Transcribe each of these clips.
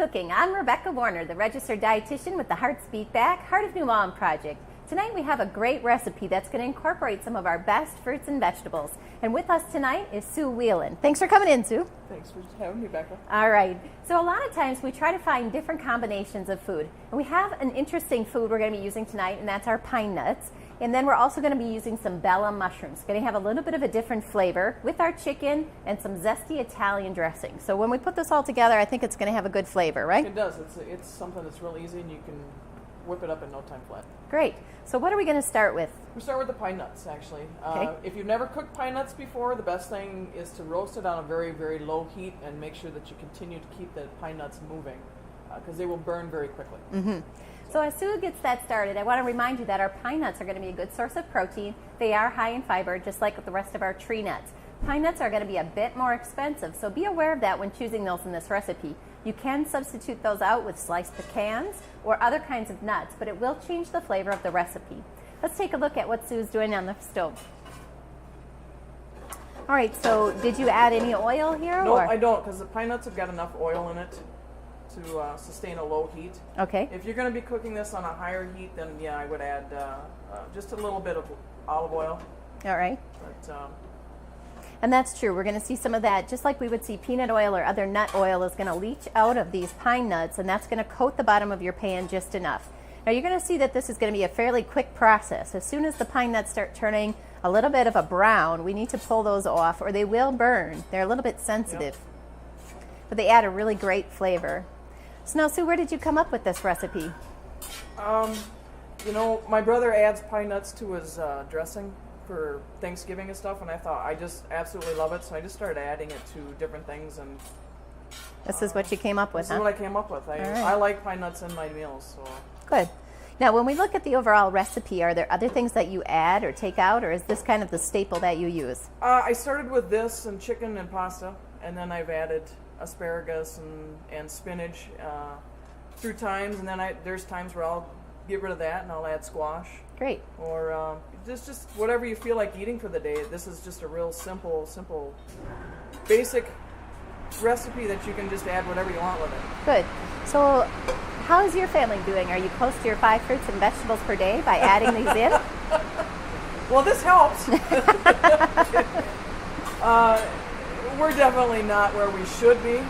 Cooking. I'm Rebeccca Werner, the registered dietitian with the Hearts Beat Back Heart of New Ulm project. Tonight we have a great recipe that's going to incorporate some of our best fruits and vegetables. And with us tonight is Sue Wieland. Thanks for coming in, Sue. Thanks for having me, Becca. All right. So a lot of times we try to find different combinations of food. And we have an interesting food we're going to be using tonight, and that's our pine nuts. And then we're also going to be using some bella mushrooms. Going to have a little bit of a different flavor with our chicken and some zesty Italian dressing. So when we put this all together, I think it's going to have a good flavor, right? It does. It's something that's real easy, and you can whip it up in no time flat. Great. So what are we going to start with? We start with the pine nuts, actually. Okay. If you've never cooked pine nuts before, the best thing is to roast it on a very, very low heat and make sure that you continue to keep the pine nuts moving because they will burn very quickly. Mm-hmm. So as Sue gets that started, I want to remind you that our pine nuts are going to be a good source of protein. They are high in fiber, just like the rest of our tree nuts. Pine nuts are going to be a bit more expensive, so be aware of that when choosing those in this recipe. You can substitute those out with sliced pecans or other kinds of nuts, but it will change the flavor of the recipe. Let's take a look at what Sue's doing on the stove. All right, so did you add any oil here? No, I don't, because the pine nuts have got enough oil in it to sustain a low heat. Okay. If you're going to be cooking this on a higher heat, then yeah, I would add just a little bit of olive oil. All right. But, and that's true. We're going to see some of that, just like we would see peanut oil or other nut oil is going to leach out of these pine nuts, and that's going to coat the bottom of your pan just enough. Now you're going to see that this is going to be a fairly quick process. As soon as the pine nuts start turning a little bit of a brown, we need to pull those off or they will burn. They're a little bit sensitive. Yep. But they add a really great flavor. So now, Sue, where did you come up with this recipe? You know, my brother adds pine nuts to his dressing for Thanksgiving and stuff, and I thought I just absolutely love it, so I just started adding it to different things. And this is what you came up with, This is what I came up with. I like pine nuts in my meals. So. Good. Now, when we look at the overall recipe, are there other things that you add or take out, or is this kind of the staple that you use? I started with this and chicken and pasta, and then I've added asparagus and spinach through times, and then there's times where I'll get rid of that and I'll add squash. Great. Or just whatever you feel like eating for the day. This is just a real simple, basic recipe that you can just add whatever you want with it. Good. So how is your family doing? Are you close to your 5 fruits and vegetables per day by adding these in? Well, this helps. We're definitely not where we should be.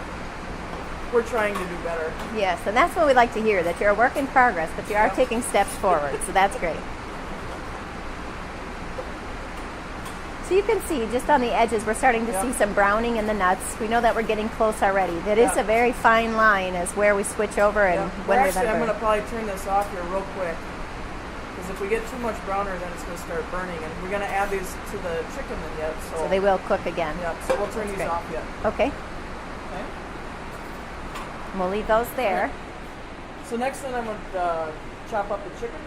We're trying to do better. Yes, and that's what we like to hear, that you're a work in progress, but you are taking steps forward, so that's great. So you can see just on the edges, we're starting to see some browning in the nuts. We know that we're getting close already. That is a very fine line as where we switch over and when we're I'm going to probably turn this off here real quick. Because if we get too much browner, then it's going to start burning. And we're going to add these to the chicken yet. So they will cook again. Yep, so we'll turn these off yet. Okay. We'll leave those there. Okay. So next then I'm going to chop up the chicken.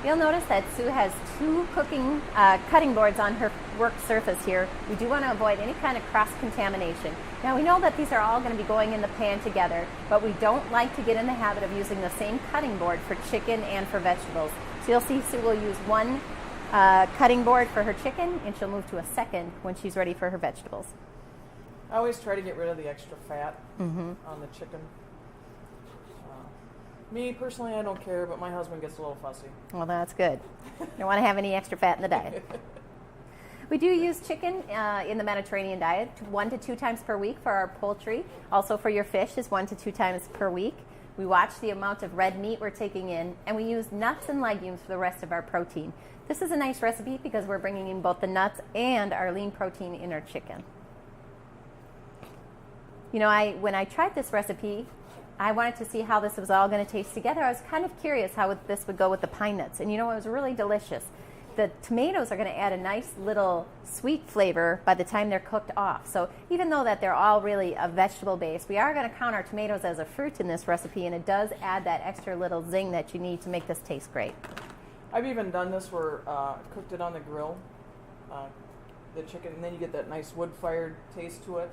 You'll notice that Sue has 2 cutting boards on her work surface here. We do want to avoid any kind of cross-contamination. Now we know that these are all going to be going in the pan together, but we don't like to get in the habit of using the same cutting board for chicken and for vegetables. So you'll see Sue will use 1 cutting board for her chicken, and she'll move to a second when she's ready for her vegetables. I always try to get rid of the extra fat on the chicken. Me, personally, I don't care, but my husband gets a little fussy. Well, that's good. You don't want to have any extra fat in the diet. We do use chicken in the Mediterranean diet 1 to 2 times per week for our poultry. Also for your fish is 1 to 2 times per week. We watch the amount of red meat we're taking in, and we use nuts and legumes for the rest of our protein. This is a nice recipe because we're bringing in both the nuts and our lean protein in our chicken. You know, when I tried this recipe, I wanted to see how this was all going to taste together. I was kind of curious how this would go with the pine nuts. And you know, it was really delicious. The tomatoes are going to add a nice little sweet flavor by the time they're cooked off. So even though that they're all really a vegetable base, we are going to count our tomatoes as a fruit in this recipe, and it does add that extra little zing that you need to make this taste great. I've even done this where cooked it on the grill, the chicken, and then you get that nice wood-fired taste to it.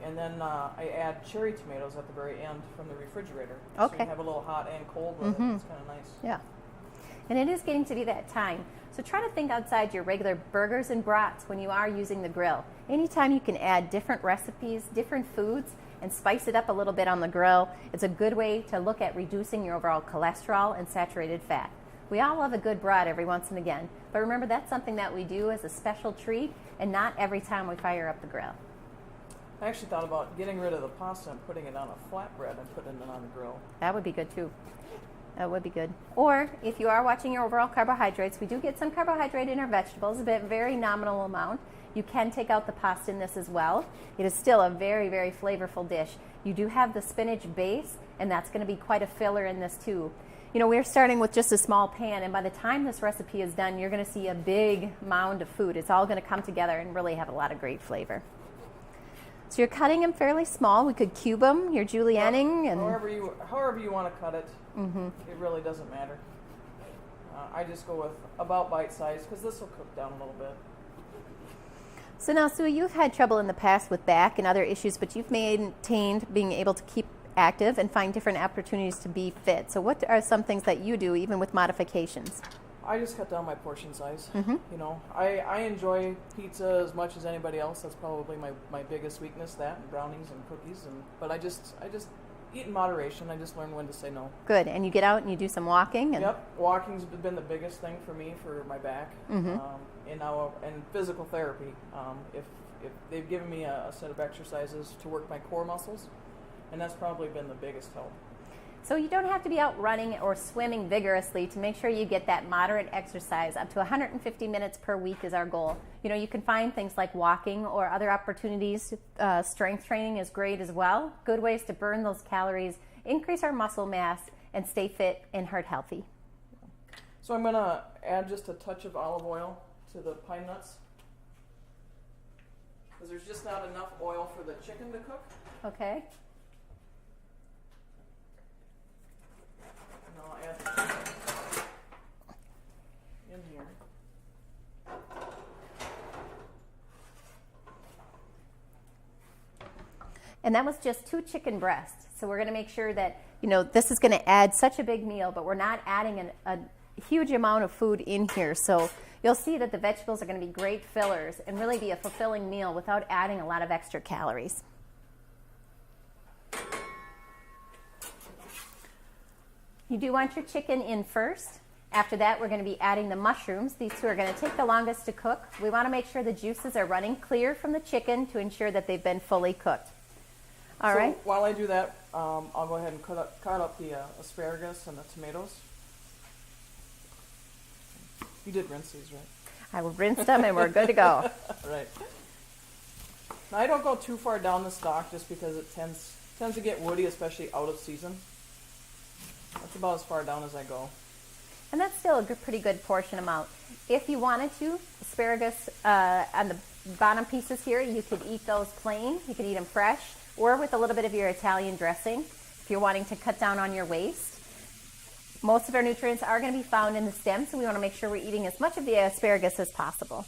And then I add cherry tomatoes at the very end from the refrigerator. Okay. So you have a little hot and cold with it. It's kind of nice. Yeah. And it is getting to be that time. So try to think outside your regular burgers and brats when you are using the grill. Anytime you can add different recipes, different foods, and spice it up a little bit on the grill. It's a good way to look at reducing your overall cholesterol and saturated fat. We all love a good broth every once and again, but remember that's something that we do as a special treat and not every time we fire up the grill. I actually thought about getting rid of the pasta and putting it on a flatbread and putting it on the grill. That would be good too. That would be good. Or if you are watching your overall carbohydrates, we do get some carbohydrate in our vegetables, but a very nominal amount. You can take out the pasta in this as well. It is still a very, very flavorful dish. You do have the spinach base, and that's going to be quite a filler in this too. You know, we're starting with just a small pan, and by the time this recipe is done, you're going to see a big mound of food. It's all going to come together and really have a lot of great flavor. So you're cutting them fairly small. We could cube them. You're julienning, and however you want to cut it. It really doesn't matter. I just go with about bite size because this will cook down a little bit. So now, Sue, you've had trouble in the past with back and other issues, but you've maintained being able to keep active and find different opportunities to be fit. So what are some things that you do, even with modifications? I just cut down my portion size. You know, I enjoy pizza as much as anybody else. That's probably my biggest weakness, that and brownies and cookies. But I just eat in moderation. I just learn when to say no. Good. And you get out and you do some walking? And Yep. Walking's been the biggest thing for me for my back. And physical therapy. If they've given me a set of exercises to work my core muscles, and that's probably been the biggest help. So you don't have to be out running or swimming vigorously to make sure you get that moderate exercise. Up to 150 minutes per week is our goal. You know, you can find things like walking or other opportunities. Strength training is great as well. Good ways to burn those calories, increase our muscle mass, and stay fit and heart healthy. So I'm going to add just a touch of olive oil to the pine nuts, because there's just not enough oil for the chicken to cook. Okay. I'll add in here. And that was just 2 chicken breasts. So we're going to make sure that, you know, this is going to add such a big meal, but we're not adding a huge amount of food in here. So you'll see that the vegetables are going to be great fillers and really be a fulfilling meal without adding a lot of extra calories. You do want your chicken in first. After that, we're going to be adding the mushrooms. These two are going to take the longest to cook. We want to make sure the juices are running clear from the chicken to ensure that they've been fully cooked. All right. While I do that, I'll go ahead and cut up the asparagus and the tomatoes. You did rinse these, right? I will rinse them and we're good to go. Right. Now, I don't go too far down the stock just because it tends to get woody, especially out of season. That's about as far down as I go. And that's still a pretty good portion amount. If you wanted to, asparagus on the bottom pieces here, you could eat those plain. You could eat them fresh or with a little bit of your Italian dressing if you're wanting to cut down on your waste. Most of our nutrients are going to be found in the stem, so we want to make sure we're eating as much of the asparagus as possible.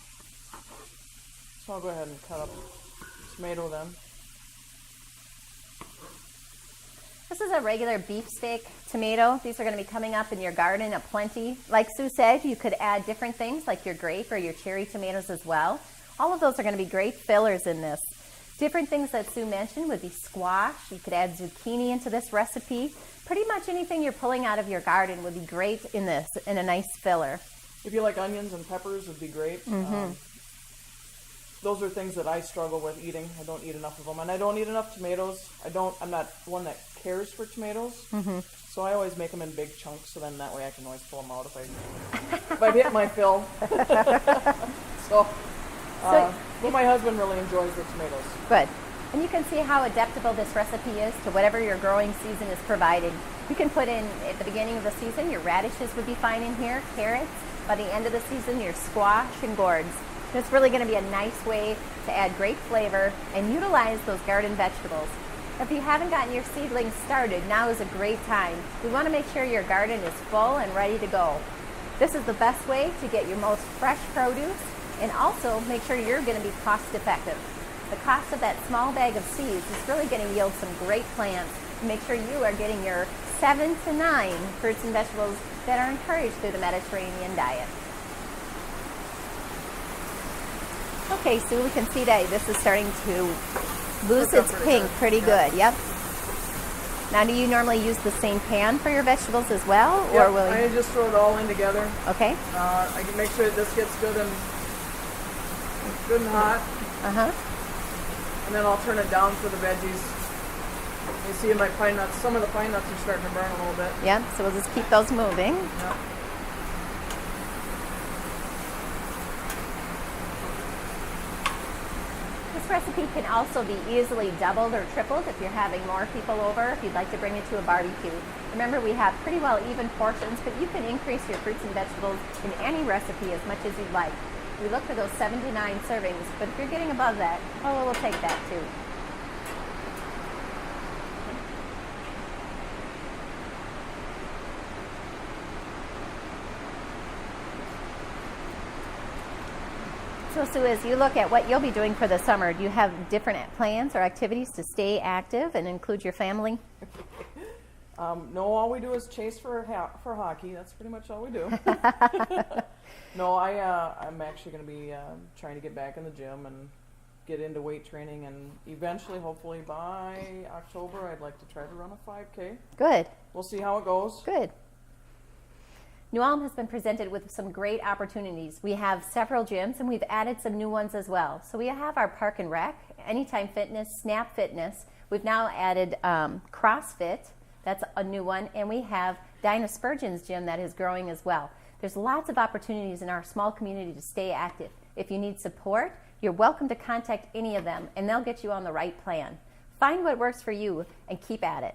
So I'll go ahead and cut up tomato then. This is a regular beef steak tomato. These are going to be coming up in your garden aplenty. Like Sue said, you could add different things like your grape or your cherry tomatoes as well. All of those are going to be great fillers in this. Different things that Sue mentioned would be squash. You could add zucchini into this recipe. Pretty much anything you're pulling out of your garden would be great in this, in a nice filler. If you like onions and peppers, would be great. Those are things that I struggle with eating. I don't eat enough of them, and I don't eat enough tomatoes. I'm not one that cares for tomatoes, so I always make them in big chunks. So then that way I can always pull them out if I hit my fill. But my husband really enjoys the tomatoes. Good. And you can see how adaptable this recipe is to whatever your growing season is providing. You can put in, at the beginning of the season, your radishes would be fine in here, carrots. By the end of the season, your squash and gourds. It's really going to be a nice way to add great flavor and utilize those garden vegetables. If you haven't gotten your seedlings started, now is a great time. We want to make sure your garden is full and ready to go. This is the best way to get your most fresh produce and also make sure you're going to be cost effective. The cost of that small bag of seeds is really going to yield some great plants. Make sure you are getting your 7 to 9 fruits and vegetables that are encouraged through the Mediterranean diet. Okay, Sue, we can see that this is starting to Loose, Cook 'em it's pretty pink, good. pretty good. Yep. Now, do you normally use the same pan for your vegetables as well, or Yep, will you? I just throw it all in together. Okay. I can make sure this gets good and hot, and then I'll turn it down for the veggies. You see in my pine nuts, some of the pine nuts are starting to burn a little bit. Yep. So we'll just keep those moving. Yep. This recipe can also be easily doubled or tripled if you're having more people over, if you'd like to bring it to a barbecue. Remember, we have pretty well even portions, but you can increase your fruits and vegetables in any recipe as much as you'd like. We look for those 7 to 9 servings, but if you're getting above that, oh, we'll take that too. So, Sue, as you look at what you'll be doing for the summer, do you have different plans or activities to stay active and include your family? No, all we do is chase for hockey. That's pretty much all we do. No, I'm actually going to be trying to get back in the gym and get into weight training, and eventually, hopefully by October, I'd like to try to run a 5K. Good. We'll see how it goes. Good. New Ulm has been presented with some great opportunities. We have several gyms, and we've added some new ones as well. So we have our Park and Rec, Anytime Fitness, Snap Fitness. We've now added CrossFit. That's a new one. And we have Dinah Spurgeon's gym that is growing as well. There's lots of opportunities in our small community to stay active. If you need support, you're welcome to contact any of them, and they'll get you on the right plan. Find what works for you and keep at it.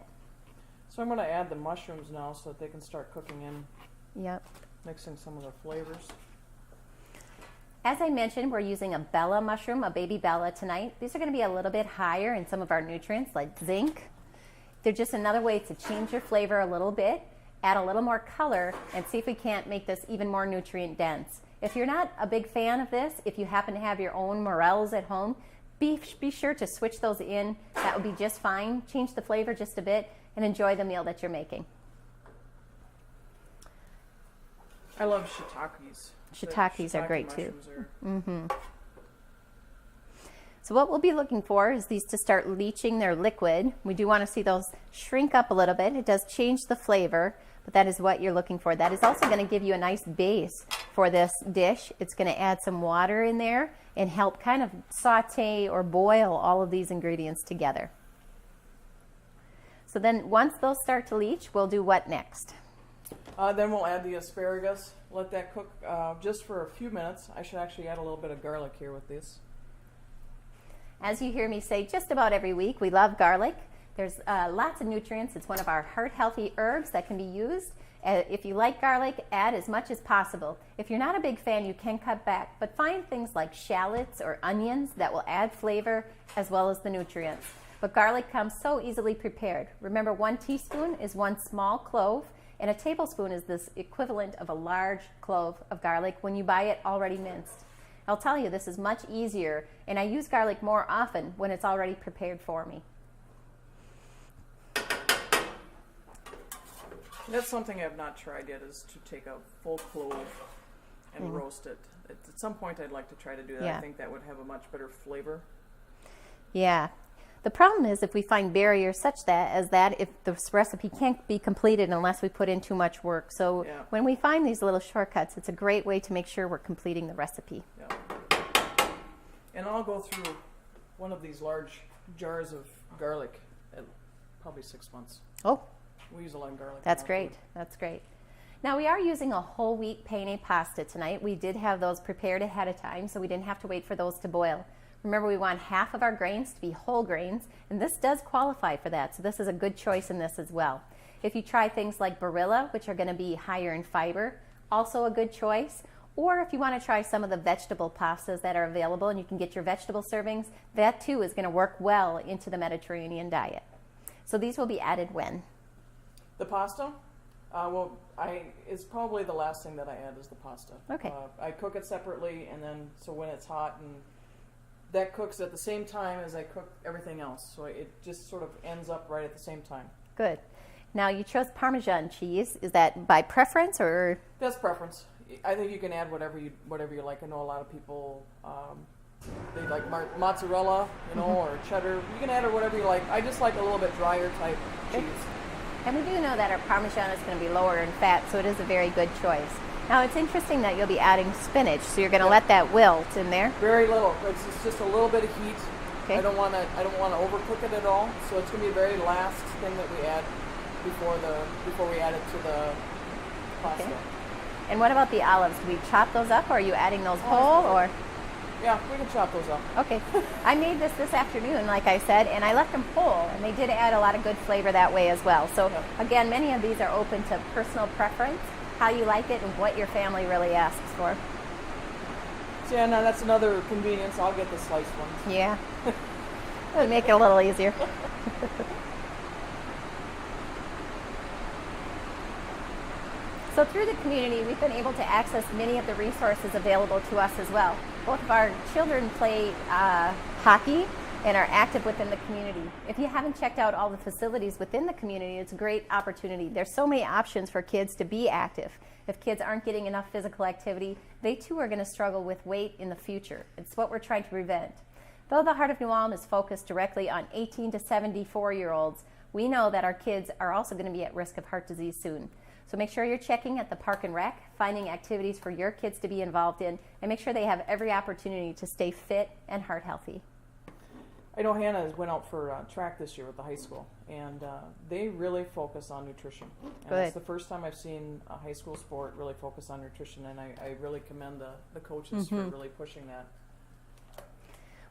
So I'm going to add the mushrooms now so that they can start cooking in. Yep. Mixing some of the flavors. As I mentioned, we're using a Bella mushroom, a baby Bella tonight. These are going to be a little bit higher in some of our nutrients like zinc. They're just another way to change your flavor a little bit, add a little more color, and see if we can't make this even more nutrient dense. If you're not a big fan of this, if you happen to have your own morels at home, be sure to switch those in. That would be just fine. Change the flavor just a bit and enjoy the meal that you're making. I love shiitakes. Shiitakes are great too. Mm-hmm. So what we'll be looking for is these to start leaching their liquid. We do want to see those shrink up a little bit. It does change the flavor, but that is what you're looking for. That is also going to give you a nice base for this dish. It's going to add some water in there and help kind of saute or boil all of these ingredients together. So then once those start to leach, we'll do what next? Then we'll add the asparagus. Let that cook just for a few minutes. I should actually add a little bit of garlic here with this. As you hear me say just about every week, we love garlic. There's lots of nutrients. It's one of our heart-healthy herbs that can be used. If you like garlic, add as much as possible. If you're not a big fan, you can cut back, but find things like shallots or onions that will add flavor as well as the nutrients. But garlic comes so easily prepared. Remember, 1 teaspoon is 1 small clove, and a tablespoon is this equivalent of a large clove of garlic when you buy it already minced. I'll tell you, this is much easier, and I use garlic more often when it's already prepared for me. That's something I have not tried yet, is to take a full clove and roast it. At some point I'd like to try to do that. Yeah. I think that would have a much better flavor. Yeah. The problem is if we find barriers such that if this recipe can't be completed unless we put in too much work. So Yeah. when we find these little shortcuts, it's a great way to make sure we're completing the recipe. Yeah. And I'll go through one of these large jars of garlic at probably 6 months. Oh, We use a lot of garlic. that's in our great. food. That's great. Now we are using a whole wheat penne pasta tonight. We did have those prepared ahead of time, so we didn't have to wait for those to boil. Remember, we want half of our grains to be whole grains, and this does qualify for that, so this is a good choice in this as well. If you try things like Barilla, which are going to be higher in fiber, also a good choice. Or if you want to try some of the vegetable pastas that are available and you can get your vegetable servings, that too is going to work well into the Mediterranean diet. So these will be added when? The pasta? It's probably the last thing that I add is the pasta. Okay. I cook it separately, and then so when it's hot, and that cooks at the same time as I cook everything else. So it just sort of ends up right at the same time. Good. Now you chose Parmesan cheese. Is that by preference or? That's preference. I think you can add whatever you like. I know a lot of people they like mozzarella, you know, or cheddar. You can add or whatever you like. I just like a little bit drier type cheese. And we do know that our Parmesan is going to be lower in fat, so it is a very good choice. Now it's interesting that you'll be adding spinach, so you're going to let that wilt in there. Very little. It's just a little bit of heat. Okay. I don't want to overcook it at all. So it's going to be the very last thing that we add before we add it to the pasta. Okay. And what about the olives? Do we chop those up, or are you adding those whole, or? Yeah, we can chop those up. Okay. I made this afternoon, like I said, and I left them whole, and they did add a lot of good flavor that way as well. So again, many of these are open to personal preference, how you like it, and what your family really asks for. So yeah, now that's another convenience. I'll get the sliced ones. Yeah. It would make it a little easier. So through the community, we've been able to access many of the resources available to us as well. Both of our children play hockey and are active within the community. If you haven't checked out all the facilities within the community, it's a great opportunity. There's so many options for kids to be active. If kids aren't getting enough physical activity, they too are going to struggle with weight in the future. It's what we're trying to prevent. Though the Heart of New Ulm is focused directly on 18 to 74-year-olds, we know that our kids are also going to be at risk of heart disease soon. So make sure you're checking at the Park and Rec, finding activities for your kids to be involved in, and make sure they have every opportunity to stay fit and heart healthy. I know Hannah went out for track this year with the high school, and they really focus on nutrition. And it's the first time I've seen a high school sport really focus on nutrition, and I really commend the coaches for really pushing that.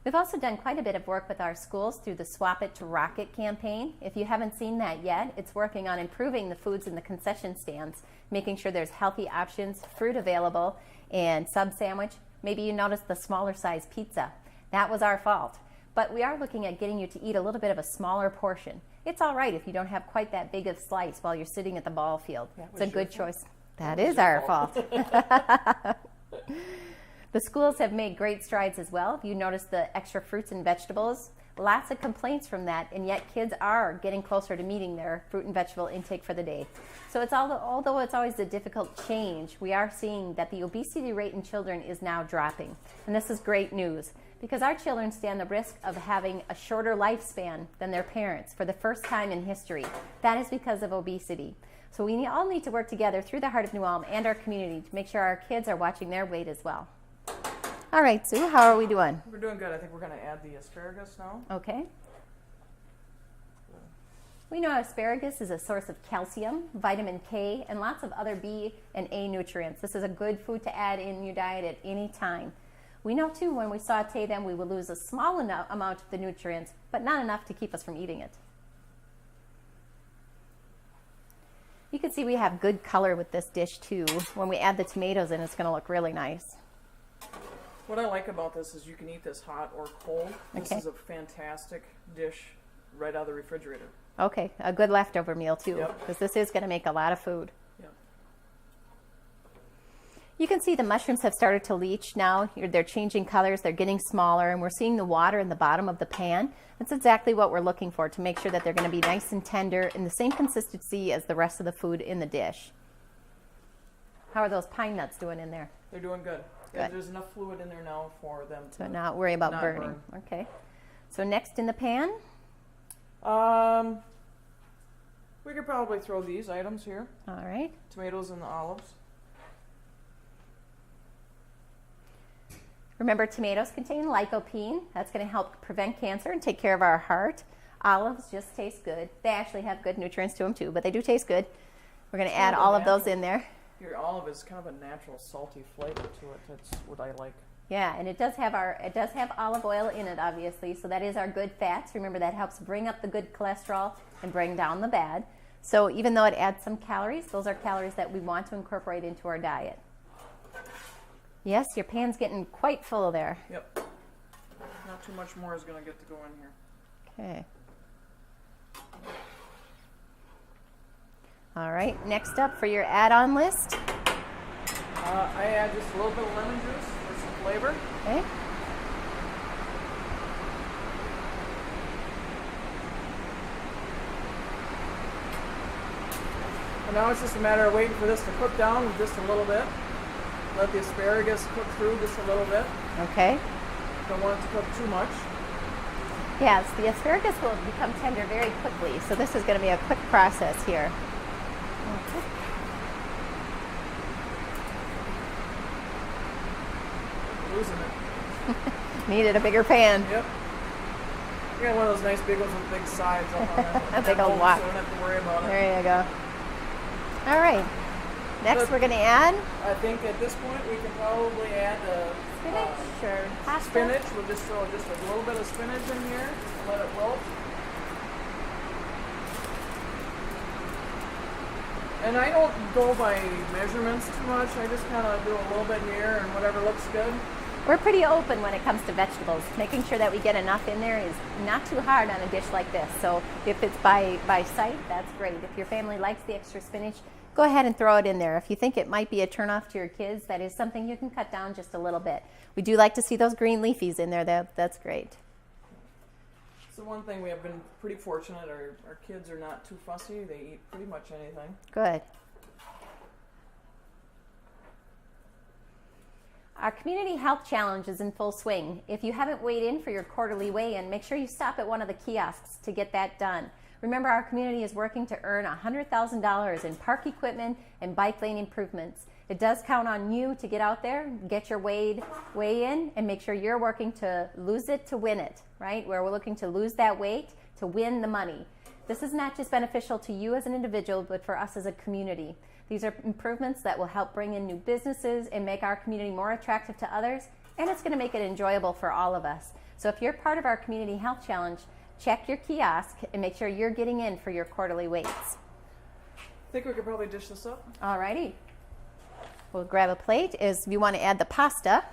We've also done quite a bit of work with our schools through the Swap It to Rock It campaign. If you haven't seen that yet, it's working on improving the foods in the concession stands, making sure there's healthy options, fruit available, and sub sandwich. Maybe you noticed the smaller size pizza. That was our fault. But we are looking at getting you to eat a little bit of a smaller portion. It's all right if you don't have quite that big of slice while you're sitting at the ball field. It's a good choice. That is our fault. The schools have made great strides as well. If you notice the extra fruits and vegetables, lots of complaints from that, and yet kids are getting closer to meeting their fruit and vegetable intake for the day. So although it's always a difficult change, we are seeing that the obesity rate in children is now dropping. And this is great news because our children stand the risk of having a shorter lifespan than their parents for the first time in history. That is because of obesity. So we all need to work together through the Heart of New Ulm and our community to make sure our kids are watching their weight as well. All right, Sue, how are we doing? We're doing good. I think we're going to add the asparagus now. Okay. We know asparagus is a source of calcium, vitamin K, and lots of other B and A nutrients. This is a good food to add in your diet at any time. We know, too, when we saute them, we will lose a small amount of the nutrients, but not enough to keep us from eating it. You can see we have good color with this dish, too. When we add the tomatoes in, it's going to look really nice. What I like about this is you can eat this hot or cold. This Okay. is a fantastic dish right out of the refrigerator. Okay, a good leftover meal, too, Yep. because this is going to make a lot of food. Yep. You can see the mushrooms have started to leach now. They're changing colors, they're getting smaller, and we're seeing the water in the bottom of the pan. That's exactly what we're looking for, to make sure that they're going to be nice and tender in the same consistency as the rest of the food in the dish. How are those pine nuts doing in there? They're doing good. Good. There's enough fluid in there now for them to So not worry about not burning. Okay. So next in the pan, we could probably throw these items here. all right. Tomatoes and the olives. Remember, tomatoes contain lycopene. That's going to help prevent cancer and take care of our heart. Olives just taste good. They actually have good nutrients to them too, but they do taste good. We're going to add all of those in there. Your olive is kind of a natural salty flavor to it. That's what I like. Yeah, and it does have olive oil in it, obviously. So that is our good fats. Remember, that helps bring up the good cholesterol and bring down the bad. So even though it adds some calories, those are calories that we want to incorporate into our diet. Yes, your pan's getting quite full there. Yep. Not too much more is going to get to go in here. Okay. All right, next up for your add-on list. I add just a little bit of lemon juice for some flavor. Okay. And now it's just a matter of waiting for this to cook down just a little bit. Let the asparagus cook through just a little bit. Okay. Don't want it to cook too much. Yes, the asparagus will become tender very quickly, so this is going to be a quick process here. Okay. Losing it. Needed a bigger pan. Yep. You got one of those nice big ones with big sides up on that. A big old hole, wok. So I don't have to worry about it. There you go. All right. Next, we're going to add I think at this point we can probably add the spinach or pasta. spinach. We'll just throw just a little bit of spinach in here and let it wilt. And I don't go by measurements too much. I just kind of do a little bit here and whatever looks good. We're pretty open when it comes to vegetables. Making sure that we get enough in there is not too hard on a dish like this. So if it's by sight, that's great. If your family likes the extra spinach, go ahead and throw it in there. If you think it might be a turnoff to your kids, that is something you can cut down just a little bit. We do like to see those green leafies in there. That's great. So one thing we have been pretty fortunate, our kids are not too fussy. They eat pretty much anything. Good. Our Community Health Challenge is in full swing. If you haven't weighed in for your quarterly weigh-in, make sure you stop at one of the kiosks to get that done. Remember, our community is working to earn $100,000 in park equipment and bike lane improvements. It does count on you to get out there, get your weigh-in, and make sure you're working to lose it to win it, right? Where we're looking to lose that weight to win the money. This is not just beneficial to you as an individual, but for us as a community. These are improvements that will help bring in new businesses and make our community more attractive to others, and it's going to make it enjoyable for all of us. So if you're part of our Community Health Challenge, check your kiosk and make sure you're getting in for your quarterly weights. I think we could probably dish this up. All righty. We'll grab a plate as you want to add the pasta.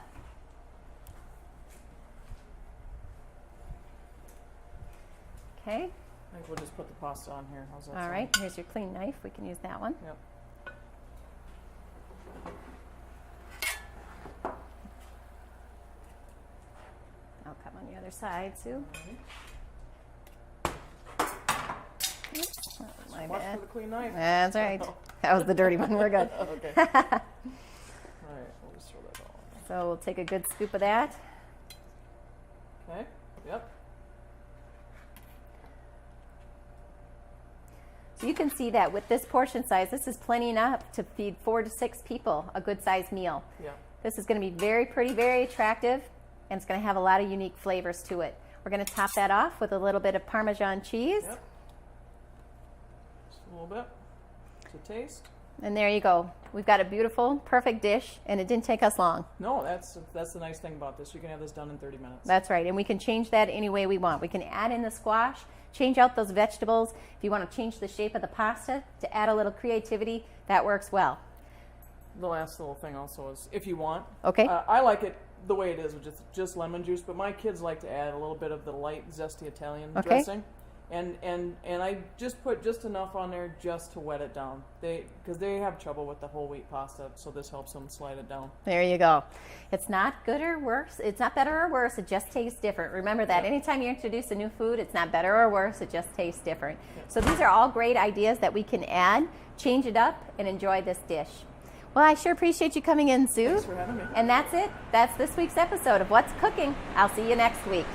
Okay. I think we'll just put the pasta on here. How's that All sound? right. Here's your clean knife. We can use that one. Yep. I'll come on the other side, Sue. Oops, my Watch bad. for the clean knife. That's right. That was the dirty one. We're good. Okay. All right. We'll just throw that all in. So we'll take a good scoop of that. Okay. Yep. So you can see that with this portion size, this is plenty enough to feed 4 to 6 people a good sized meal. Yeah. This is going to be very pretty, very attractive, and it's going to have a lot of unique flavors to it. We're going to top that off with a little bit of Parmesan cheese. Yep. Just a little bit to taste. And there you go. We've got a beautiful, perfect dish, and it didn't take us long. No, that's the nice thing about this. You can have this done in 30 minutes. That's right, and we can change that any way we want. We can add in the squash, change out those vegetables. If you want to change the shape of the pasta to add a little creativity, that works well. The last little thing also is, if you want, Okay. I like it the way it is with just lemon juice, but my kids like to add a little bit of the light, zesty Italian dressing. And I just put just enough on there just to wet it down. Because they have trouble with the whole wheat pasta, so this helps them slide it down. There you go. It's not good or worse. It's not better or worse. It just tastes different. Remember that. Anytime you introduce a new food, it's not better or worse. It just tastes different. So these are all great ideas that we can add, change it up, and enjoy this dish. Well, I sure appreciate you coming in, Sue. Thanks for having me. And that's it. That's this week's episode of What's Cooking. I'll see you next week.